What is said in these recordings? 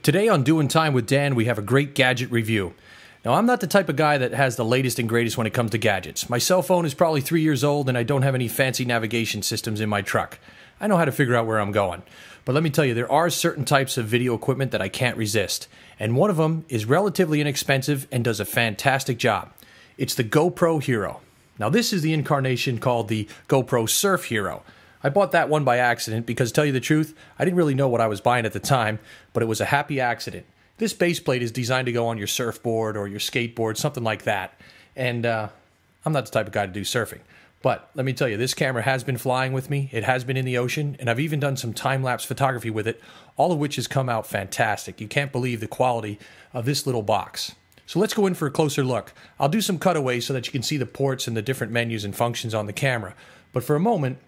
Today on Doing Time with Dan, we have a great gadget review. Now, I'm not the type of guy that has the latest and greatest when it comes to gadgets. My cell phone is probably 3 years old, and I don't have any fancy navigation systems in my truck. I know how to figure out where I'm going. But let me tell you, there are certain types of video equipment that I can't resist. And one of them is relatively inexpensive and does a fantastic job. It's the GoPro Hero. Now, this is the incarnation called the GoPro Surf Hero. I bought that one by accident because, to tell you the truth, I didn't really know what I was buying at the time, but it was a happy accident. This base plate is designed to go on your surfboard or your skateboard, something like that. And I'm not the type of guy to do surfing. But let me tell you, this camera has been flying with me. It has been in the ocean, and I've even done some time-lapse photography with it, all of which has come out fantastic. You can't believe the quality of this little box. So let's go in for a closer look. I'll do some cutaways so that you can see the ports and the different menus and functions on the camera. But for a moment,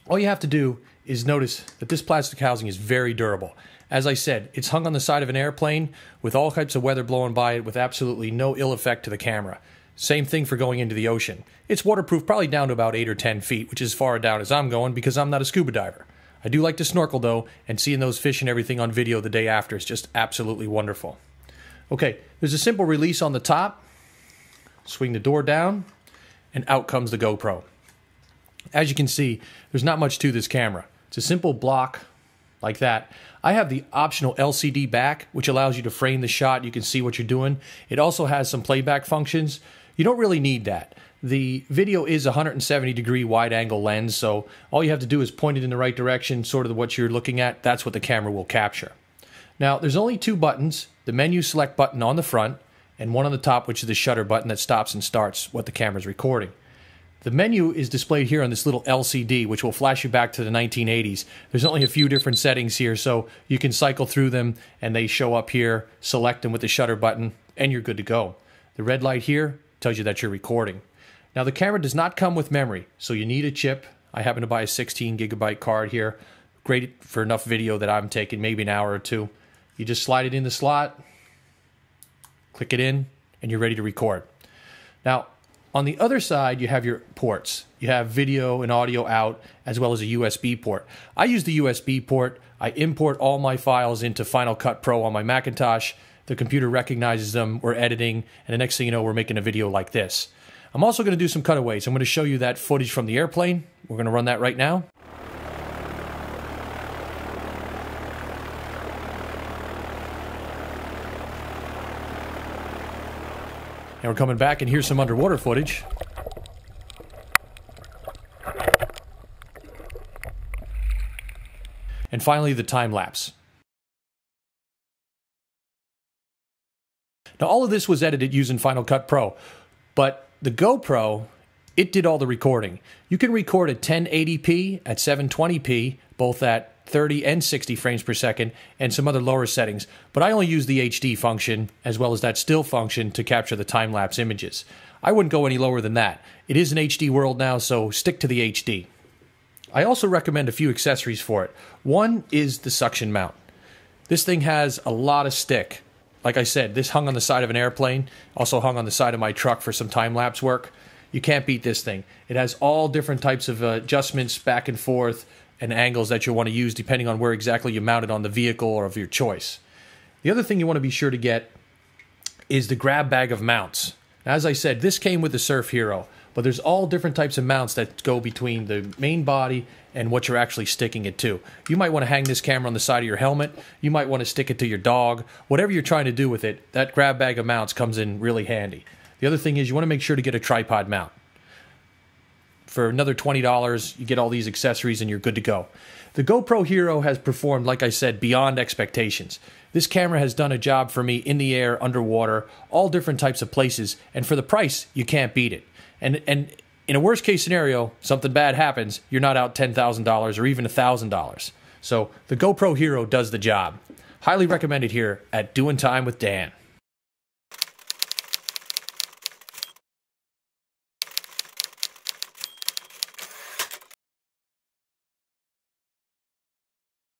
all you have to do is notice that this plastic housing is very durable. As I said, it's hung on the side of an airplane with all types of weather blowing by it with absolutely no ill effect to the camera. Same thing for going into the ocean. It's waterproof probably down to about 8 or 10 feet, which is as far down as I'm going because I'm not a scuba diver. I do like to snorkel though, and seeing those fish and everything on video the day after is just absolutely wonderful. Okay, there's a simple release on the top. Swing the door down, and out comes the GoPro. As you can see, there's not much to this camera. It's a simple block like that. I have the optional LCD back, which allows you to frame the shot. You can see what you're doing. It also has some playback functions. You don't really need that. The video is a 170-degree wide-angle lens, so all you have to do is point it in the right direction, sort of what you're looking at. That's what the camera will capture. Now, there's only two buttons, the menu select button on the front, and one on the top, which is the shutter button that stops and starts what the camera's recording. The menu is displayed here on this little LCD, which will flash you back to the 1980s. There's only a few different settings here, so you can cycle through them, and they show up here, select them with the shutter button, and you're good to go. The red light here tells you that you're recording. Now, the camera does not come with memory, so you need a chip. I happen to buy a 16-gigabyte card here. Great for enough video that I'm taking, maybe an hour or two. You just slide it in the slot, click it in, and you're ready to record. Now, on the other side, you have your ports. You have video and audio out, as well as a USB port. I use the USB port. I import all my files into Final Cut Pro on my Macintosh. The computer recognizes them. We're editing, and the next thing you know, we're making a video like this. I'm also going to do some cutaways. I'm going to show you that footage from the airplane. We're going to run that right now. And we're coming back, and here's some underwater footage. And finally, the time lapse. Now, all of this was edited using Final Cut Pro, but the GoPro, it did all the recording. You can record at 1080p, at 720p, both at 30 and 60 frames per second, and some other lower settings. But I only use the HD function, as well as that still function, to capture the time-lapse images. I wouldn't go any lower than that. It is an HD world now, so stick to the HD. I also recommend a few accessories for it. One is the suction mount. This thing has a lot of stick. Like I said, this hung on the side of an airplane, also hung on the side of my truck for some time-lapse work. You can't beat this thing. It has all different types of adjustments back and forth, and angles that you'll want to use depending on where exactly you mount it on the vehicle or of your choice. The other thing you want to be sure to get is the grab bag of mounts. Now, as I said, this came with the Surf Hero, but there's all different types of mounts that go between the main body and what you're actually sticking it to. You might want to hang this camera on the side of your helmet. You might want to stick it to your dog. Whatever you're trying to do with it, that grab bag of mounts comes in really handy. The other thing is you want to make sure to get a tripod mount. For another $20, you get all these accessories and you're good to go. The GoPro Hero has performed, like I said, beyond expectations. This camera has done a job for me in the air, underwater, all different types of places, and for the price, you can't beat it. And in a worst case scenario, something bad happens, you're not out $10,000 or even $1,000. So the GoPro Hero does the job. Highly recommended here at Doing Time with Dan.